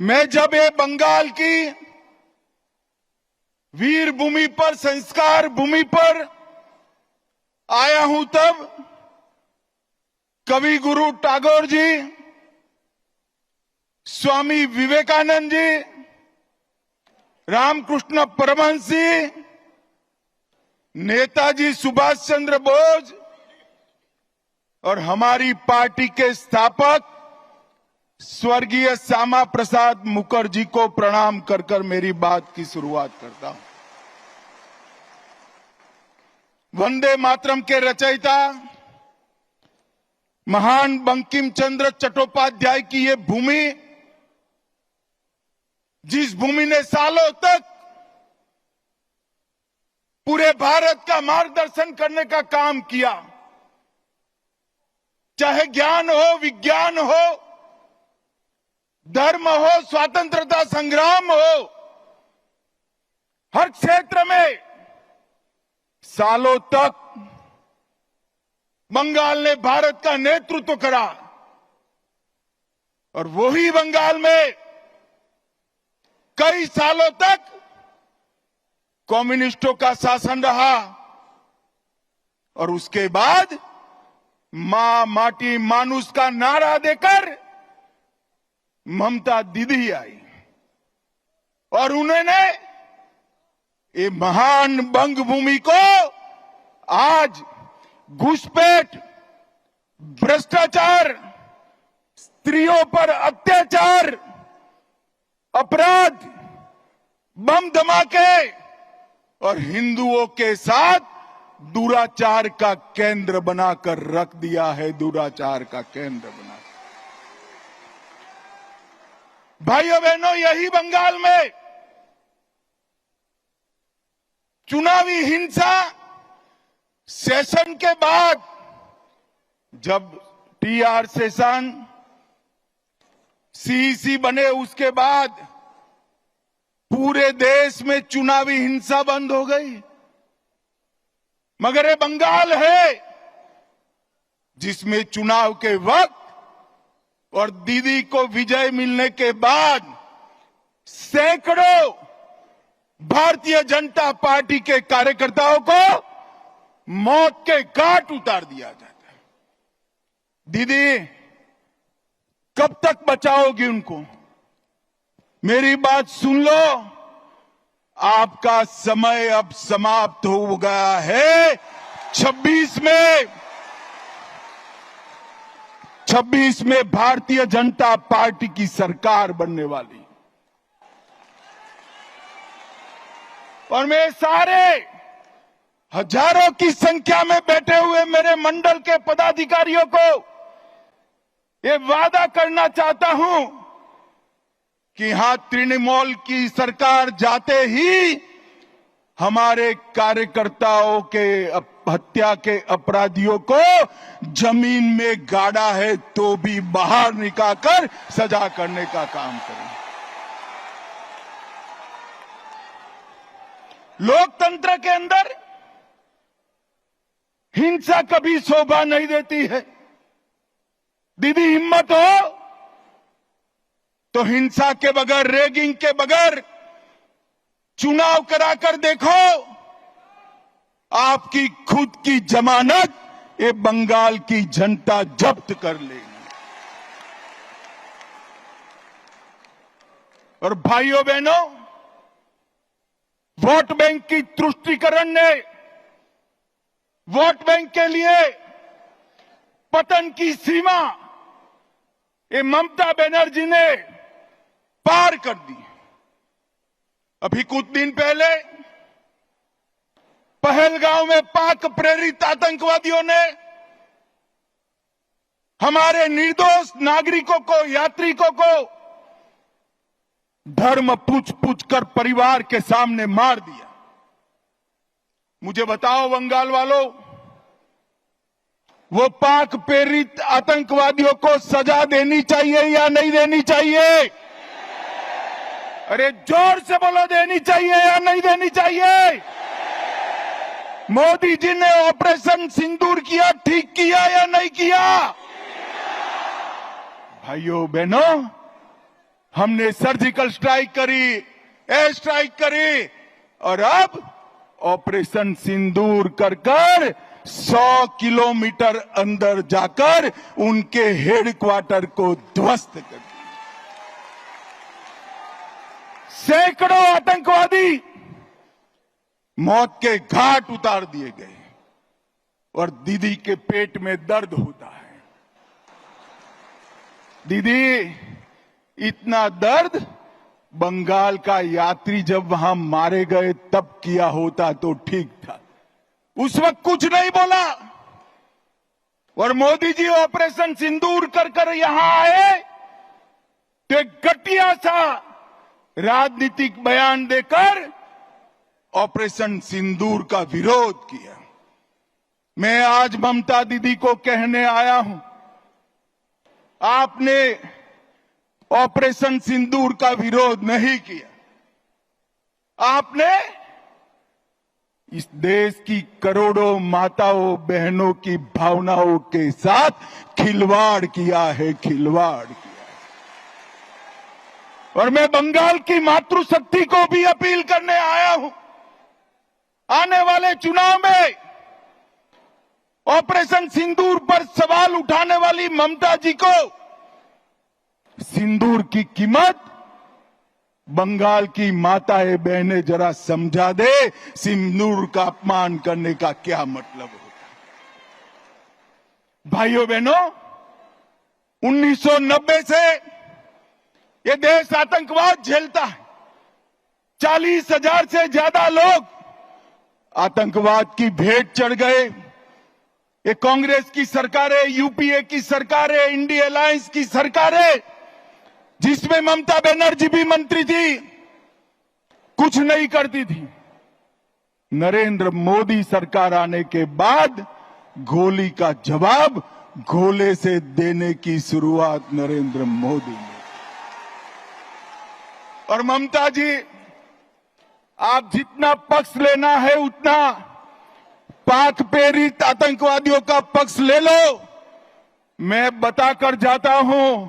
मैं जब ये बंगाल की वीर भूमि पर, संस्कार भूमि पर आया हूं, तब कवि गुरु टैगोर जी, स्वामी विवेकानंद जी, रामकृष्ण परमहंस जी, नेताजी सुभाष चंद्र बोस और हमारी पार्टी के स्थापक स्वर्गीय श्यामा प्रसाद मुखर्जी को प्रणाम कर कर मेरी बात की शुरुआत करता हूं। वंदे मातरम के रचयिता महान बंकिम चंद्र चट्टोपाध्याय की ये भूमि, जिस भूमि ने सालों तक पूरे भारत का मार्गदर्शन करने का काम किया, चाहे ज्ञान हो, विज्ञान हो, धर्म हो, स्वतंत्रता संग्राम हो, हर क्षेत्र में सालों तक बंगाल ने भारत का नेतृत्व करा। और वही बंगाल में कई सालों तक कम्युनिस्टों का शासन रहा और उसके बाद मां माटी मानुष का नारा देकर ममता दीदी आई और उन्होंने ये महान बंग भूमि को आज घुसपैठ, भ्रष्टाचार, स्त्रियों पर अत्याचार, अपराध, बम धमाके और हिंदुओं के साथ दुराचार का केंद्र बनाकर रख दिया है। दुराचार का केंद्र बना। भाइयों बहनों, यही बंगाल में चुनावी हिंसा सेशन के बाद, जब टीआर सेशन सीईसी बने, उसके बाद पूरे देश में चुनावी हिंसा बंद हो गई। मगर ये बंगाल है जिसमें चुनाव के वक्त और दीदी को विजय मिलने के बाद सैकड़ों भारतीय जनता पार्टी के कार्यकर्ताओं को मौत के घाट उतार दिया जाता है। दीदी, कब तक बचाओगी उनको? मेरी बात सुन लो, आपका समय अब समाप्त हो गया है। 26 में भारतीय जनता पार्टी की सरकार बनने वाली। और मैं सारे हजारों की संख्या में बैठे हुए मेरे मंडल के पदाधिकारियों को ये वादा करना चाहता हूं कि यहां तृणमूल की सरकार जाते ही हमारे कार्यकर्ताओं के हत्या के अपराधियों को जमीन में गाड़ा है तो भी बाहर निकालकर सजा करने का काम करें। लोकतंत्र के अंदर हिंसा कभी शोभा नहीं देती है। दीदी, हिम्मत हो तो हिंसा के बगैर, रैगिंग के बगैर चुनाव कराकर देखो। आपकी खुद की जमानत ये बंगाल की जनता जब्त कर लेगी। और भाइयों बहनों, वोट बैंक की तुष्टीकरण ने वोट बैंक के लिए पतन की सीमा ये ममता बनर्जी ने पार कर दी। अभी कुछ दिन पहले पहलगांव में पाक प्रेरित आतंकवादियों ने हमारे निर्दोष नागरिकों को, यात्रिकों को धर्म पूछ पूछ कर परिवार के सामने मार दिया। मुझे बताओ बंगाल वालों, वो पाक प्रेरित आतंकवादियों को सजा देनी चाहिए या नहीं देनी चाहिए? अरे जोर से बोलो, देनी चाहिए या नहीं देनी चाहिए? मोदी जी ने ऑपरेशन सिंदूर किया, ठीक किया या नहीं किया? भाइयों बहनों, हमने सर्जिकल स्ट्राइक करी, एयर स्ट्राइक करी और अब ऑपरेशन सिंदूर कर 100 किलोमीटर अंदर जाकर उनके हेडक्वार्टर को ध्वस्त कर दिया। सैकड़ों आतंकवादी मौत के घाट उतार दिए गए और दीदी के पेट में दर्द होता है। दीदी, इतना दर्द बंगाल का यात्री जब वहां मारे गए तब किया होता तो ठीक था। उस वक्त कुछ नहीं बोला और मोदी जी ऑपरेशन सिंदूर कर यहां आए तो एक घटिया सा राजनीतिक बयान देकर ऑपरेशन सिंदूर का विरोध किया। मैं आज ममता दीदी को कहने आया हूं, आपने ऑपरेशन सिंदूर का विरोध नहीं किया। आपने इस देश की करोड़ों माताओं बहनों की भावनाओं के साथ खिलवाड़ किया है, खिलवाड़ किया है। और मैं बंगाल की मातृशक्ति को भी अपील करने आया हूं, आने वाले चुनाव में ऑपरेशन सिंदूर पर सवाल उठाने वाली ममता जी को सिंदूर की कीमत बंगाल की माताएं बहनें जरा समझा दे, सिंदूर का अपमान करने का क्या मतलब होता है। भाइयों बहनों, 1990 से ये देश आतंकवाद झेलता है। 40,000 से ज्यादा लोग आतंकवाद की भेंट चढ़ गए। ये कांग्रेस की सरकारें, यूपीए की सरकारें, इंडिया अलायंस की सरकारें, जिसमें ममता बनर्जी भी मंत्री थी, कुछ नहीं करती थी। नरेंद्र मोदी सरकार आने के बाद गोली का जवाब गोले से देने की शुरुआत नरेंद्र मोदी ने। और ममता जी, आप जितना पक्ष लेना है उतना पाक प्रेरित आतंकवादियों का पक्ष ले लो। मैं बताकर जाता हूं,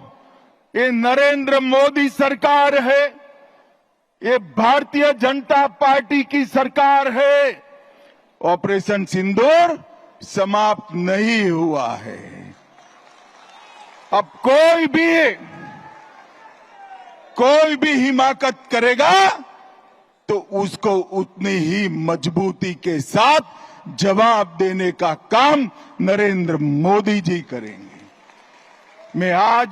ये नरेंद्र मोदी सरकार है, ये भारतीय जनता पार्टी की सरकार है। ऑपरेशन सिंदूर समाप्त नहीं हुआ है। अब कोई भी हिमाकत करेगा तो उसको उतनी ही मजबूती के साथ जवाब देने का काम नरेंद्र मोदी जी करेंगे। मैं आज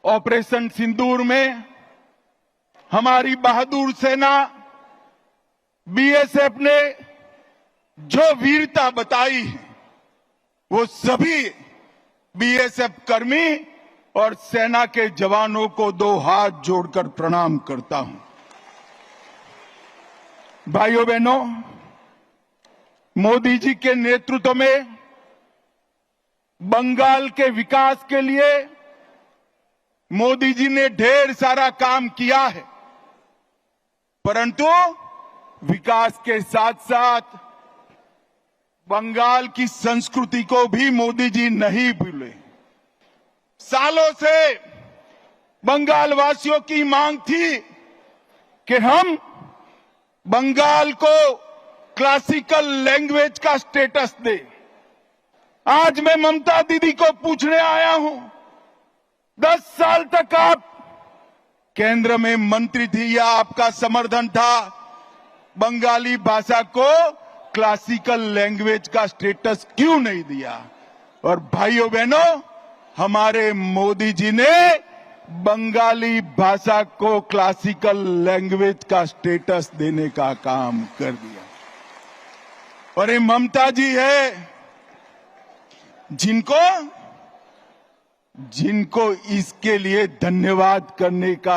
ऑपरेशन सिंदूर में हमारी बहादुर सेना बीएसएफ ने जो वीरता बताई है, वो सभी बीएसएफ कर्मी और सेना के जवानों को 2 हाथ जोड़कर प्रणाम करता हूं। भाइयों बहनों, मोदी जी के नेतृत्व में बंगाल के विकास के लिए मोदी जी ने ढेर सारा काम किया है, परंतु विकास के साथ साथ बंगाल की संस्कृति को भी मोदी जी नहीं भूले। सालों से बंगाल वासियों की मांग थी कि हम बंगाल को क्लासिकल लैंग्वेज का स्टेटस दें। आज मैं ममता दीदी को पूछने आया हूं, 10 साल तक आप केंद्र में मंत्री थी या आपका समर्थन था, बंगाली भाषा को क्लासिकल लैंग्वेज का स्टेटस क्यों नहीं दिया? और भाइयों बहनों, हमारे मोदी जी ने बंगाली भाषा को क्लासिकल लैंग्वेज का स्टेटस देने का काम कर दिया। और ये ममता जी है जिनको इसके लिए धन्यवाद करने का